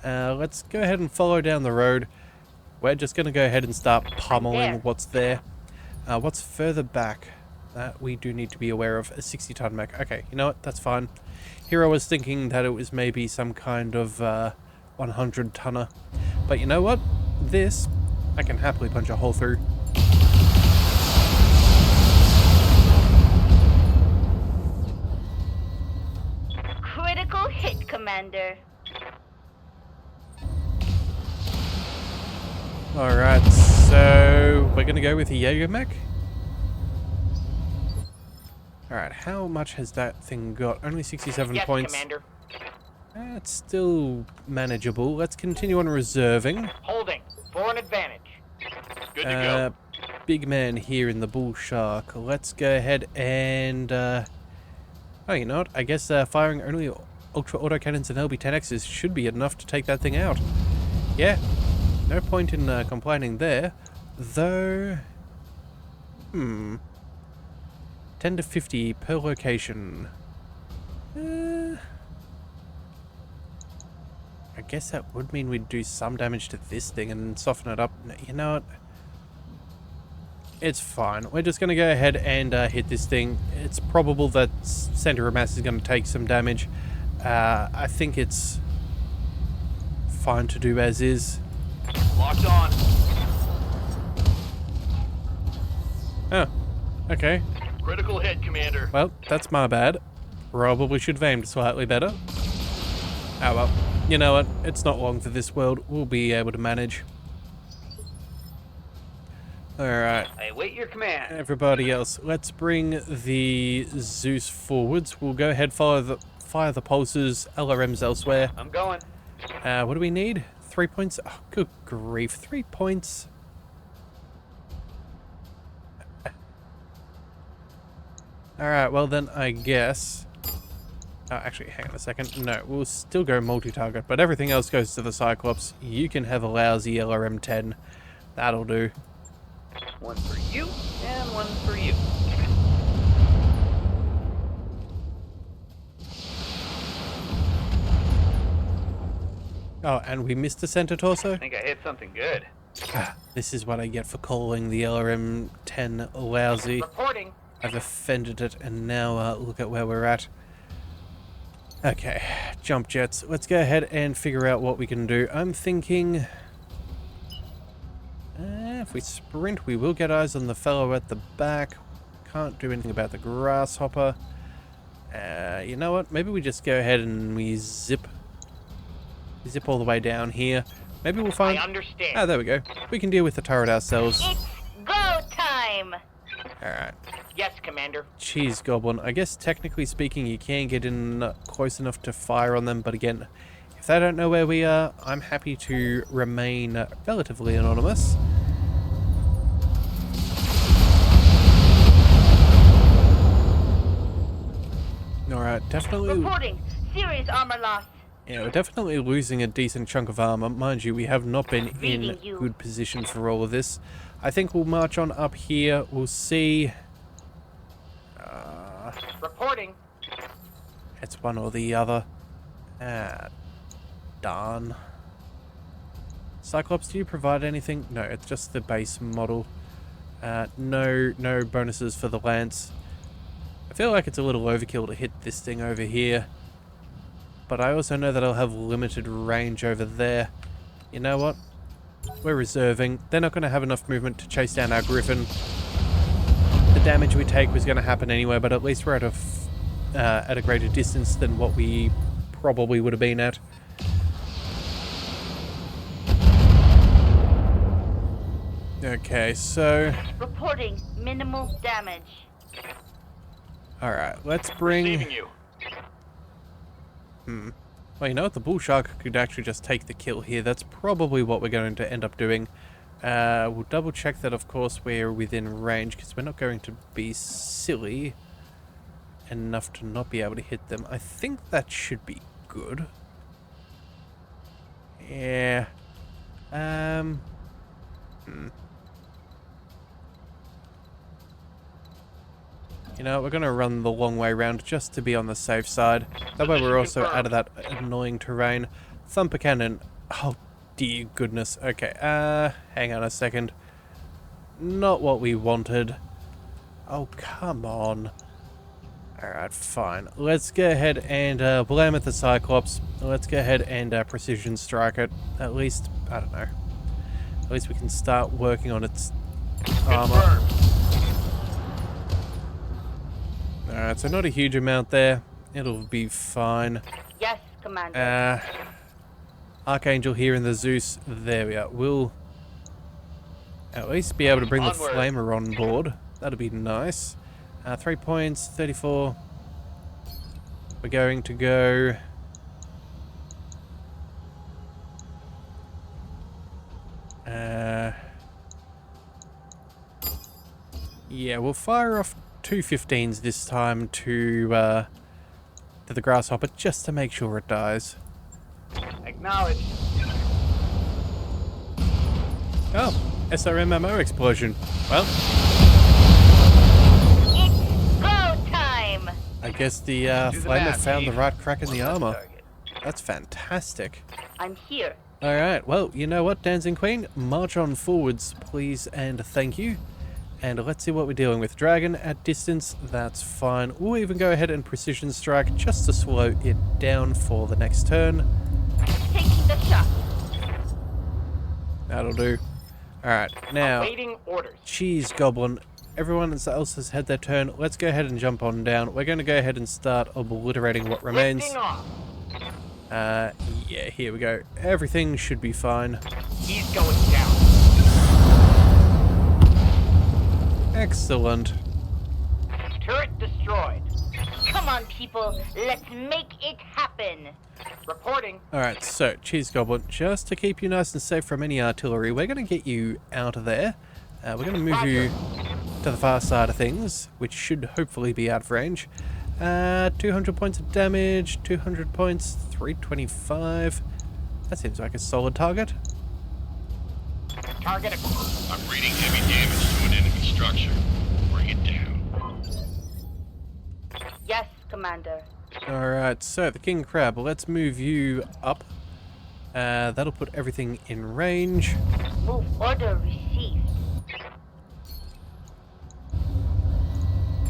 Let's go ahead and follow down the road. We're just going to go ahead and start pummeling what's there. What's further back that we do need to be aware of? A 60-ton mech. Okay, you know what? That's fine. Here I was thinking that it was maybe some kind of 100-tonner. But you know what? This, I can happily punch a hole through. Critical hit, Commander. Alright, so we're going to go with a Jaeger mech. Alright, how much has that thing got? Only 67 Yes, points. Commander. It's still manageable. Let's continue on reserving. Holding. For an advantage. Good to go. Big man here in the bull shark. Let's go ahead and... oh, you know what? I guess firing only ultra autocannons and LB-10Xs should be enough to take that thing out. Yeah. No point in complaining there, though. 10 to 50 per location. I guess that would mean we'd do some damage to this thing and soften it up. You know what? It's fine. We're just going to go ahead and hit this thing. It's probable that center of mass is going to take some damage. I think it's fine to do as is. Locked on. Oh, okay. Critical hit, Commander. Well, that's my bad. Probably should have aimed slightly better. Oh well. You know what? It's not long for this world. We'll be able to manage. Alright. I await your command. Everybody else, let's bring the Zeus forwards. We'll go ahead, fire the pulses, LRMs elsewhere. I'm going. What do we need? 3 points? Oh, good grief. 3 points? Alright, well then, I guess... Oh, actually, hang on a second. No, we'll still go multi-target, but everything else goes to the Cyclops. You can have a lousy LRM-10. That'll do. One for you, and one for you. Oh, and we missed the center torso? I think I hit something good. This is what I get for calling the LRM-10 lousy. Reporting. I've offended it, and now look at where we're at. Okay, jump jets. Let's go ahead and figure out what we can do. I'm thinking... if we sprint, we will get eyes on the fellow at the back. Can't do anything about the grasshopper. You know what? Maybe we just go ahead and we zip all the way down here. Maybe we'll find... I understand. Ah, there we go. We can deal with the turret ourselves. It's go time. Alright. Yes, Commander. Cheese Goblin. I guess technically speaking you can get in close enough to fire on them, but again, if they don't know where we are, I'm happy to remain relatively anonymous. Alright, definitely... Reporting. Serious armor loss. Yeah, we're definitely losing a decent chunk of armor. Mind you, we have not been in Reading you. good position for all of this. I think we'll march on up here. We'll see... Reporting. It's one or the other. Darn. Cyclops, do you provide anything? No, it's just the base model. No bonuses for the lance. I feel like it's a little overkill to hit this thing over here. But I also know that I'll have limited range over there. You know what? We're reserving. They're not going to have enough movement to chase down our Griffin. The damage we take was going to happen anyway, but at least we're at a greater distance than what we probably would have been at. Okay, so... Reporting minimal damage. Alright, let's bring... Receiving you. Well, you know what? The bull shark could actually just take the kill here. That's probably what we're going to end up doing. We'll double check that, of course, we're within range, because we're not going to be silly enough to not be able to hit them. I think that should be good. Yeah. You know, we're going to run the long way round just to be on the safe side. That way we're also out of that annoying terrain. Thumper cannon. Oh, dear goodness. Okay, hang on a second. Not what we wanted. Oh, come on. Alright, fine. Let's go ahead and blame it the Cyclops. Let's go ahead and precision strike it. At least, I don't know. At least we can start working on its armor. Confirmed. Alright, so not a huge amount there. It'll be fine. Yes, Commander. Archangel here in the Zeus. There we are. We'll at least be able to bring the Onward. Flamer on board. That'll be nice. 3 points, 34. We're going to go... yeah, we'll fire off 2 15s this time to the Grasshopper just to make sure it dies. Acknowledged. Oh, SRM explosion. Well, It's go time! I guess the Do the Flamer math, found the Chief. right crack in the armor. Target. That's fantastic. I'm here. Alright, well, you know what, Dancing Queen? March on forwards, please and thank you. And let's see what we're dealing with. Dragon at distance, that's fine. We'll even go ahead and precision strike just to slow it down for the next turn. Taking the shot. That'll do. Alright, now, Awaiting orders. Cheese Goblin. Everyone else has had their turn. Let's go ahead and jump on down. We're going to go ahead and start obliterating what remains. Lifting off. Yeah, here we go. Everything should be fine. He's going down. Excellent. Turret destroyed. Come on, people. Let's make it happen. Reporting. Alright, so, Cheese Goblin, just to keep you nice and safe from any artillery, we're going to get you out of there. We're going to move you to the far side of things, which should hopefully be out of range. 200 points of damage, 200 points, 325. That seems like a solid target. Target acquired. I'm reading heavy damage to an enemy structure. Bring it down. Yes, Commander. Alright, so the King Crab, let's move you up. That'll put everything in range. Move order received.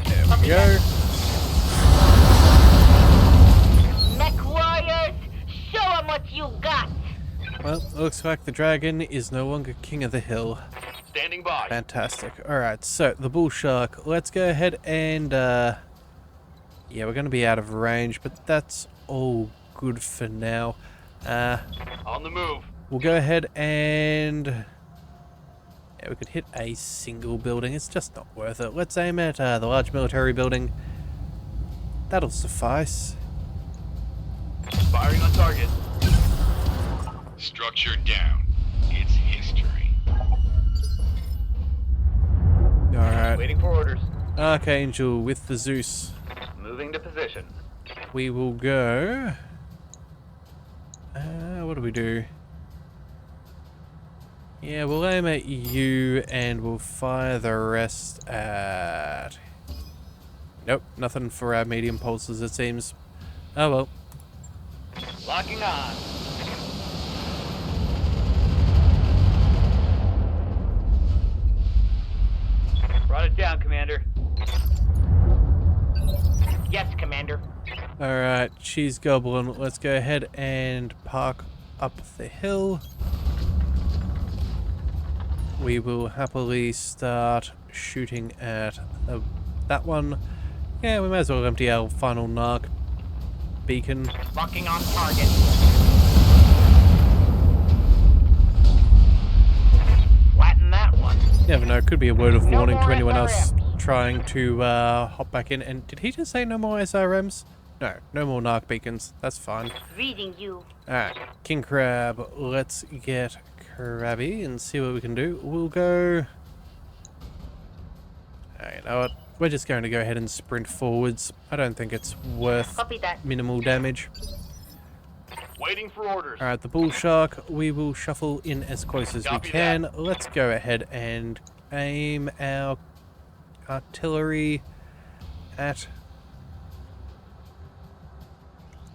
There we go. MechWarriors, show 'em what you got. Well, looks like the dragon is no longer king of the hill. Standing by. Fantastic. Alright, so the bull shark. Let's go ahead and, yeah, we're going to be out of range, but that's all good for now. On the move. We'll go ahead and... yeah, we could hit a single building. It's just not worth it. Let's aim at the large military building. That'll suffice. Firing on target. Structure down. It's history. Alright. Waiting for orders. Archangel with the Zeus. Moving to position. We will go... what do we do? Yeah, we'll aim at you and we'll fire the rest at... nope, nothing for our medium pulses it seems. Oh well. Locking on. Brought it down, Commander. Yes, Commander. Alright, Cheese Goblin, let's go ahead and park up the hill. We will happily start shooting at that one. Yeah, we might as well empty our final narc beacon. Locking on target. Flatten that one. know, it could be a word of No warning to more anyone else SRMs. trying to hop back in. And did he just say no more SRMs? No, no more narc beacons. That's fine. Reading you. Alright, King Crab, let's get crabby and see what we can do. We'll go... You know what? We're just going to go ahead and sprint forwards. I don't think it's worth Copy that. minimal damage. Waiting for orders. Alright, the bull shark, we will shuffle in as close as we Copy can. Let's go ahead and aim our artillery at...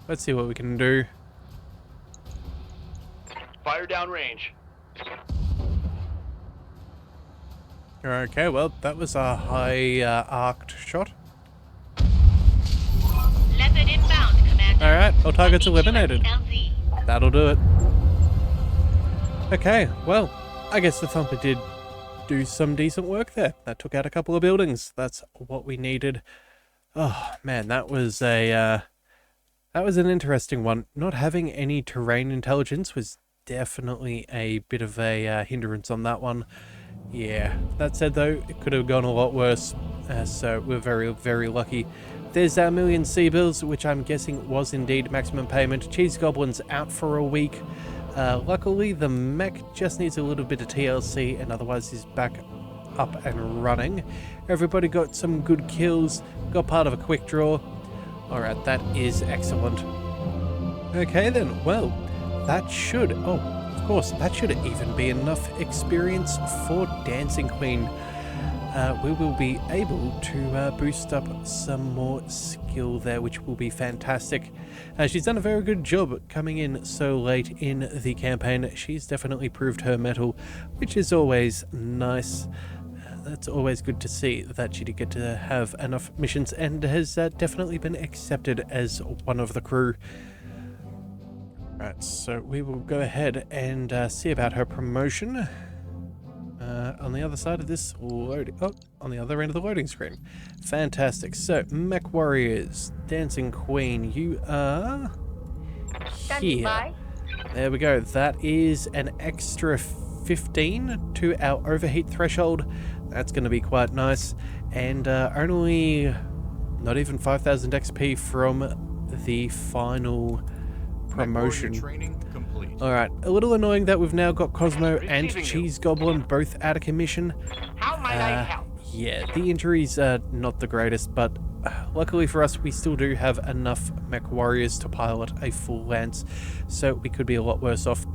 Let's see what we can do. Fire down range. Okay, well, that was a high arced shot. Leopard inbound, Commander. Alright, all targets eliminated. LZ. That'll do it. Okay, well, I guess the Thumper did do some decent work there. That took out a couple of buildings. That's what we needed. Oh, man, that was an interesting one. Not having any terrain intelligence was definitely a bit of a hindrance on that one. Yeah, that said though, it could have gone a lot worse, so we're very, very lucky. There's our million Seabills, which I'm guessing was indeed maximum payment. Cheese Goblin's out for a week. Luckily, the mech just needs a little bit of TLC, and otherwise he's back up and running. Everybody got some good kills, got part of a quick draw. Alright, that is excellent. Okay then, well, that should... Oh, of course, that should even be enough experience for Dancing Queen. We will be able to boost up some more skill there, which will be fantastic. She's done a very good job coming in so late in the campaign. She's definitely proved her mettle, which is always nice. That's always good to see that she did get to have enough missions and has definitely been accepted as one of the crew. Right, so we will go ahead and see about her promotion. On the other side of this loading... Oh, on the other end of the loading screen. Fantastic. So, MechWarriors, Dancing Queen, you are... Standing here. by. There we go. That is an extra 15 to our overheat threshold. That's going to be quite nice. And only not even 5,000 XP from the final promotion. Training complete. Alright, a little annoying that we've now got Cosmo and Receiving you. Cheese Goblin both out of commission. How might I help? Yeah, the injuries are not the greatest, but luckily for us, we still do have enough mech warriors to pilot a full lance, so we could be a lot worse off.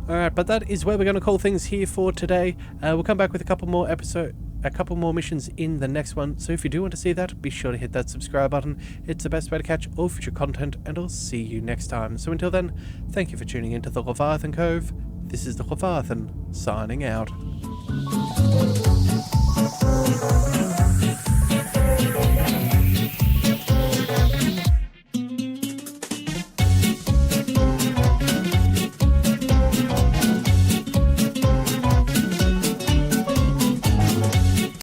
Alright, but that is where we're going to call things here for today. We'll come back with a couple more missions in the next one, so if you do want to see that, be sure to hit that subscribe button. It's the best way to catch all future content, and I'll see you next time. So until then, thank you for tuning into the Leviathan Cove. This is the Leviathan, signing out.